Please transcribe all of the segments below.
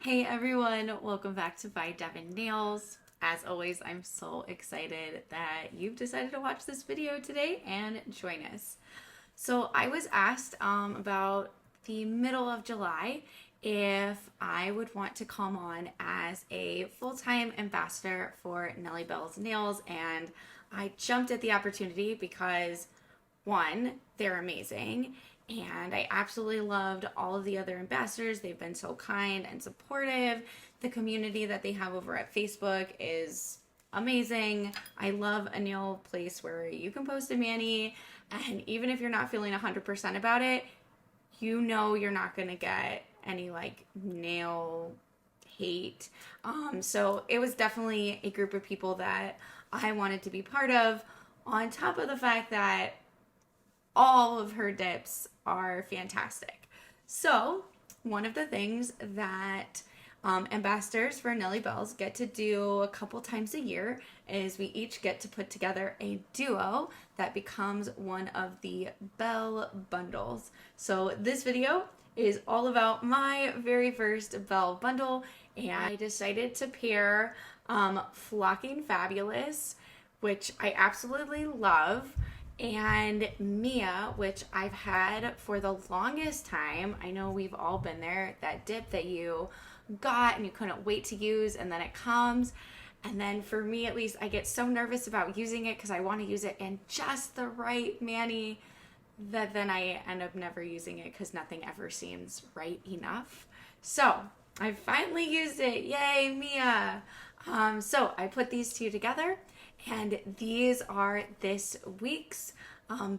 Hey everyone, welcome back to By Devon Nails. As always, I'm so excited that you've decided to watch this video today and join us. So I was asked about the middle of July if I would want to come on as a full-time ambassador for Nellie Belle Nails, and I jumped at the opportunity because one, they're amazing. And I absolutely loved all of the other ambassadors. They've been so kind and supportive. The community that they have over at Facebook is amazing. I love a nail place where you can post a mani, and even if you're not feeling 100% about it, you know you're not going to get any like nail hate. So it was definitely a group of people that I wanted to be part of, on top of the fact that all of her dips are fantastic. So, one of the things that ambassadors for Nellie Belle's get to do a couple times a year is we each get to put together a duo that becomes one of the Belle Bundles. So, this video is all about my very first Belle Bundle, and I decided to pair Flocking Fabulous, which I absolutely love, and Mia, which I've had for the longest time. I know we've all been there, that dip that you got and you couldn't wait to use, and then it comes. And then for me, at least, I get so nervous about using it because I want to use it in just the right mani that then I end up never using it because nothing ever seems right enough. So I finally used it. Yay, Mia. So I put these two together, and these are this week's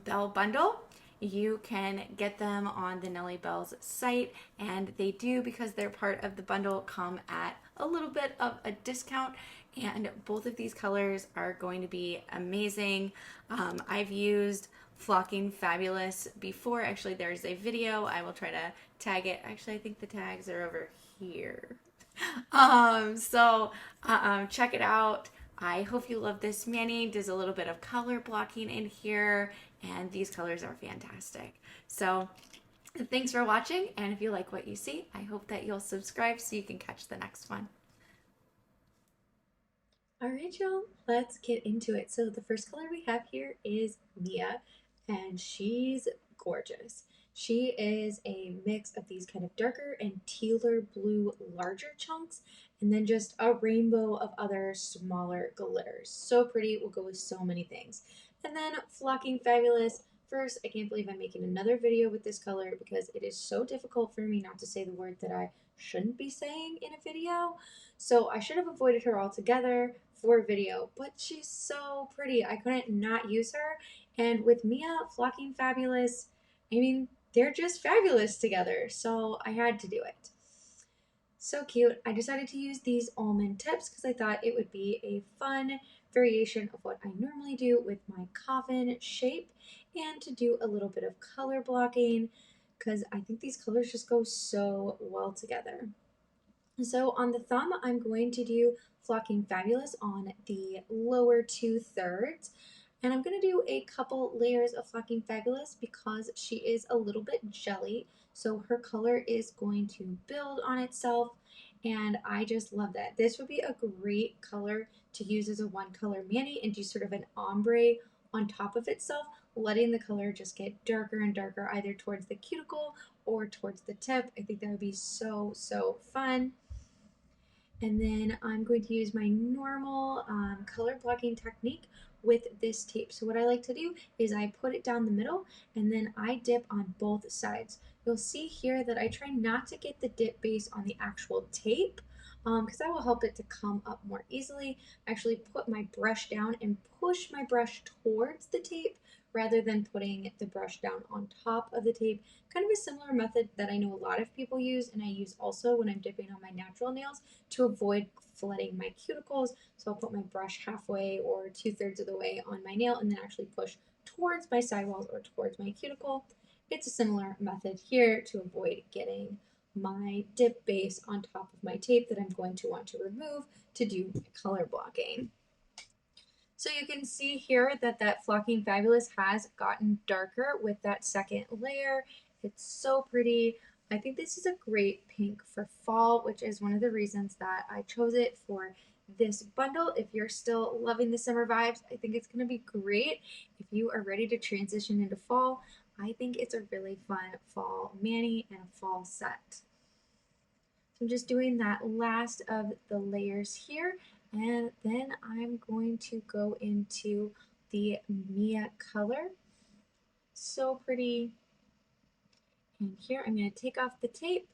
Belle Bundle. You can get them on the Nellie Belle's site, and they do, because they're part of the bundle, come at a little bit of a discount, and both of these colors are going to be amazing. I've used Flocking Fabulous before. Actually, there's a video. I will try to tag it. Actually, I think the tags are over here. Check it out. I hope you love this mani. There's a little bit of color blocking in here, and these colors are fantastic. So thanks for watching, and if you like what you see, I hope that you'll subscribe so you can catch the next one. All right, y'all, let's get into it. So the first color we have here is Mia, and she's gorgeous. She is a mix of these kind of darker and tealer blue larger chunks, and then just a rainbow of other smaller glitters. So pretty, will go with so many things. And then Flocking Fabulous. First, I can't believe I'm making another video with this color because it is so difficult for me not to say the word that I shouldn't be saying in a video. So I should have avoided her altogether for a video, but she's so pretty. I couldn't not use her. And with Mia, Flocking Fabulous, I mean, they're just fabulous together, so I had to do it. So cute. I decided to use these almond tips because I thought it would be a fun variation of what I normally do with my coffin shape, and to do a little bit of color blocking because I think these colors just go so well together. So on the thumb, I'm going to do Flocking Fabulous on the lower 2/3. And I'm going to do a couple layers of Flocking Fabulous because she is a little bit jelly. So her color is going to build on itself. And I just love that. This would be a great color to use as a one color mani and do sort of an ombre on top of itself, letting the color just get darker and darker either towards the cuticle or towards the tip. I think that would be so, so fun. And then I'm going to use my normal color blocking technique with this tape. So what I like to do is I put it down the middle, and then I dip on both sides. You'll see here that I try not to get the dip base on the actual tape because that will help it to come up more easily. I actually put my brush down and push my brush towards the tape rather than putting the brush down on top of the tape. Kind of a similar method that I know a lot of people use, and I use also when I'm dipping on my natural nails to avoid flooding my cuticles. So I'll put my brush halfway or 2/3 of the way on my nail and then actually push towards my sidewalls or towards my cuticle. It's a similar method here to avoid getting my dip base on top of my tape that I'm going to want to remove to do color blocking. So you can see here that that Flocking Fabulous has gotten darker with that second layer. It's so pretty. I think this is a great pink for fall, which is one of the reasons that I chose it for this bundle. If you're still loving the summer vibes, I think it's going to be great. If you are ready to transition into fall, I think it's a really fun fall mani and fall set. So I'm just doing that last of the layers here, and then I'm going to go into the Mia color. So pretty. And here I'm going to take off the tape.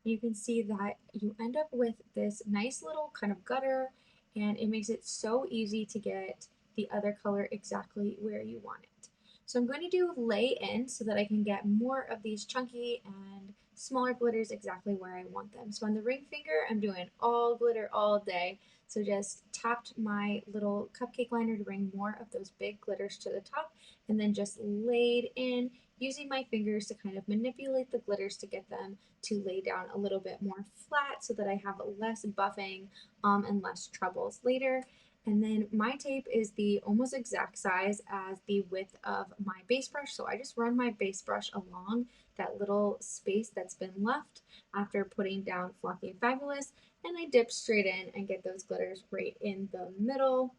You can see that you end up with this nice little kind of gutter, and it makes it so easy to get the other color exactly where you want it. So I'm going to do lay in so that I can get more of these chunky and smaller glitters exactly where I want them. So on the ring finger, I'm doing all glitter all day. So just tapped my little cupcake liner to bring more of those big glitters to the top, and then just laid in using my fingers to kind of manipulate the glitters to get them to lay down a little bit more flat so that I have less buffing and less troubles later. And then my tape is the almost exact size as the width of my base brush. So I just run my base brush along that little space that's been left after putting down Flocky and Fabulous. And I dip straight in and get those glitters right in the middle.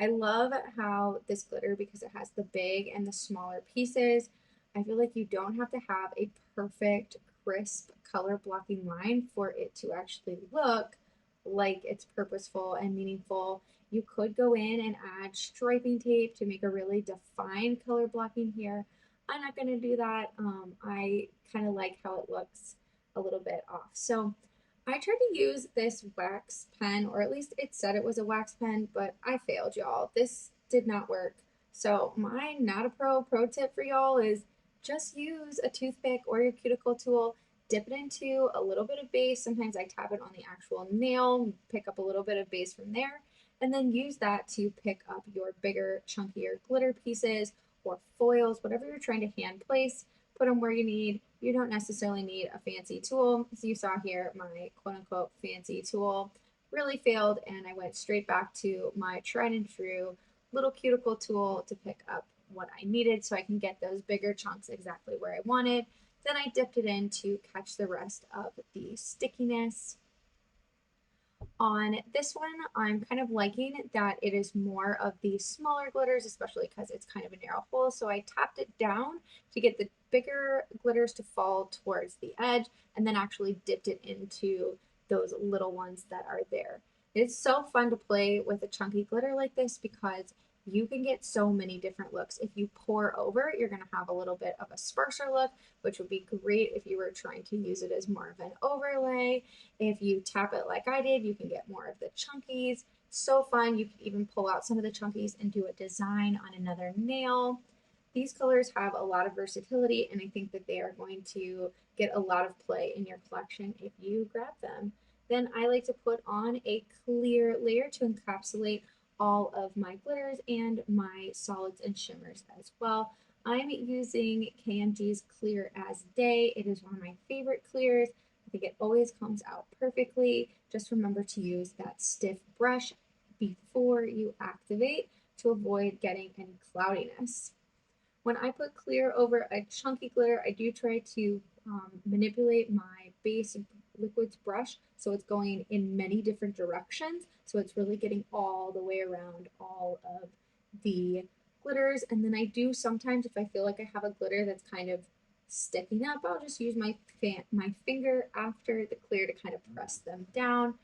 I love how this glitter, because it has the big and the smaller pieces, I feel like you don't have to have a perfect, crisp color blocking line for it to actually look like it's purposeful and meaningful. You could go in and add striping tape to make a really defined color blocking here. I'm not going to do that. I kind of like how it looks a little bit off. So I tried to use this wax pen, or at least it said it was a wax pen, but I failed, y'all. This did not work. So my not a pro tip for y'all is just use a toothpick or your cuticle tool, dip it into a little bit of base. Sometimes I tap it on the actual nail, pick up a little bit of base from there, and then use that to pick up your bigger, chunkier glitter pieces or foils, whatever you're trying to hand place. Put them where you need. You don't necessarily need a fancy tool. As you saw here, my quote unquote fancy tool really failed, and I went straight back to my tried and true little cuticle tool to pick up what I needed so I can get those bigger chunks exactly where I wanted. Then I dipped it in to catch the rest of the stickiness. On this one, I'm kind of liking that it is more of the smaller glitters, especially because it's kind of a narrow hole. So I tapped it down to get the bigger glitters to fall towards the edge, and then actually dipped it into those little ones that are there. It's so fun to play with a chunky glitter like this because you can get so many different looks. If you pour over, you're going to have a little bit of a sparser look, which would be great if you were trying to use it as more of an overlay. If you tap it like I did, you can get more of the chunkies. So fun. You can even pull out some of the chunkies and do a design on another nail. These colors have a lot of versatility, and I think that they are going to get a lot of play in your collection if you grab them. Then I like to put on a clear layer to encapsulate all of my glitters and my solids and shimmers as well. I'm using KMG's Clear as Day. It is one of my favorite clears. I think it always comes out perfectly. Just remember to use that stiff brush before you activate to avoid getting any cloudiness. When I put clear over a chunky glitter, I do try to manipulate my base liquids brush so it's going in many different directions. So it's really getting all the way around all of the glitters. And then I do sometimes, if I feel like I have a glitter that's kind of sticking up, I'll just use my finger after the clear to kind of press them down,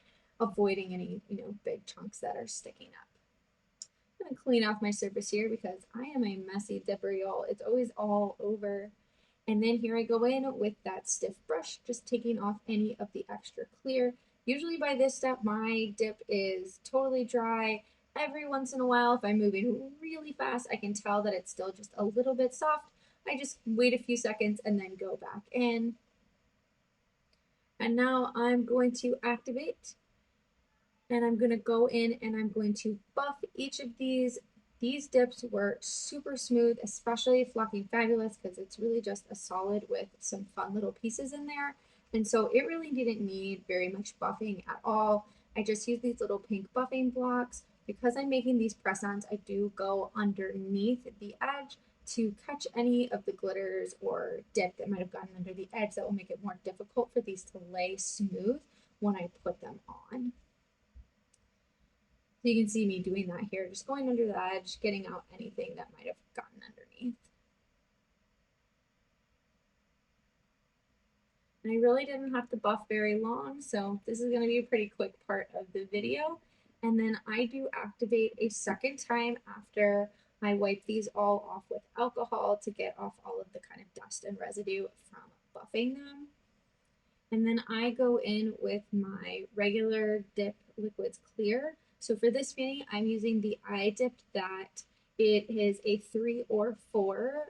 avoiding any big chunks that are sticking up. I'm gonna clean off my surface here because I am a messy dipper, y'all. It's always all over. And then here I go in with that stiff brush, just taking off any of the extra clear. Usually by this step, my dip is totally dry. Every once in a while, if I'm moving really fast, I can tell that it's still just a little bit soft. I just wait a few seconds and then go back in. And now I'm going to activate, and I'm going to go in and I'm going to buff each of these. These dips were super smooth, especially Flocking Fabulous, because it's really just a solid with some fun little pieces in there. And so it really didn't need very much buffing at all. I just used these little pink buffing blocks. Because I'm making these press-ons, I do go underneath the edge to catch any of the glitters or dip that might have gotten under the edge that will make it more difficult for these to lay smooth when I put them on. So you can see me doing that here, just going under the edge, getting out anything that might have gotten underneath. And I really didn't have to buff very long, so this is going to be a pretty quick part of the video. And then I do activate a second time after I wipe these all off with alcohol to get off all of the kind of dust and residue from buffing them. And then I go in with my regular dip liquids clear. So for this painting, I'm using the iDippedThat. It is a 3 or 4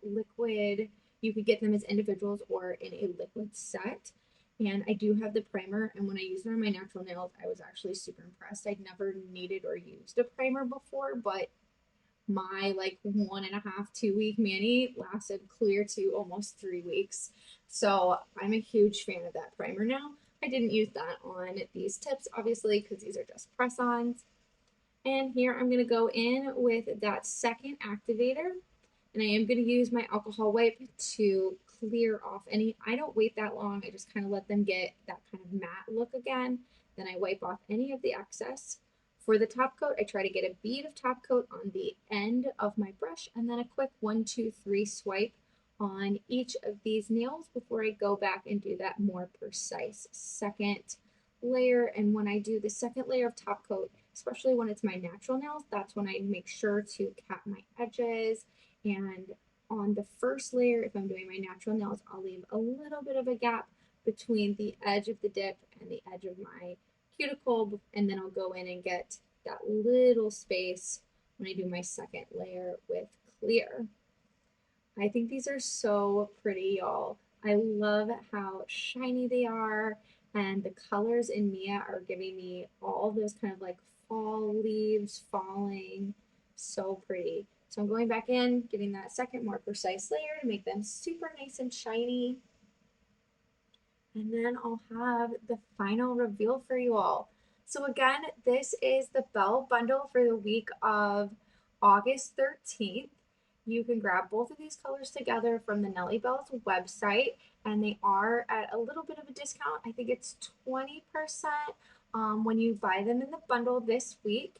liquid. You could get them as individuals or in a liquid set. And I do have the primer, and when I used it on my natural nails, I was actually super impressed. I'd never needed or used a primer before, but my like 1.5, 2 week mani lasted clear to almost 3 weeks. So I'm a huge fan of that primer now. I didn't use that on these tips, obviously, because these are just press-ons. And here I'm going to go in with that second activator. And I am going to use my alcohol wipe to clear off any. I don't wait that long. I just kind of let them get that kind of matte look again. Then I wipe off any of the excess. For the top coat, I try to get a bead of top coat on the end of my brush and then a quick 1, 2, 3 swipe on each of these nails before I go back and do that more precise second layer. And when I do the second layer of top coat, especially when it's my natural nails, that's when I make sure to cap my edges. And on the first layer, if I'm doing my natural nails, I'll leave a little bit of a gap between the edge of the dip and the edge of my cuticle, and then I'll go in and get that little space when I do my second layer with clear. I think these are so pretty, y'all. I love how shiny they are, and the colors in Mia are giving me all those kind of like fall leaves falling. So pretty. So I'm going back in, getting that second more precise layer to make them super nice and shiny. And then I'll have the final reveal for you all. So again, this is the Belle Bundle for the week of August 13th. You can grab both of these colors together from the Nellie Belle's website, and they are at a little bit of a discount. I think it's 20% when you buy them in the bundle this week.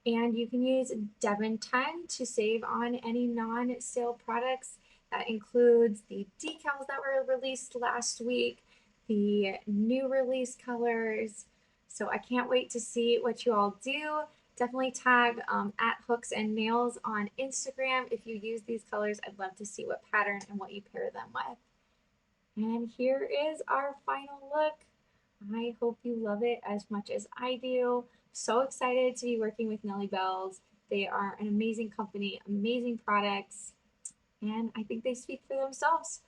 And you can use Devon 10 to save on any non-sale products. That includes the decals that were released last week, the new release colors. So I can't wait to see what you all do. Definitely tag at Hooks and Nails on Instagram if you use these colors. I'd love to see what pattern and what you pair them with. And here is our final look. I hope you love it as much as I do. So excited to be working with Nellie Belle's. They are an amazing company, amazing products, and I think they speak for themselves.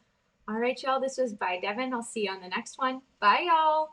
All right, y'all, this was by Devon. I'll see you on the next one. Bye, y'all.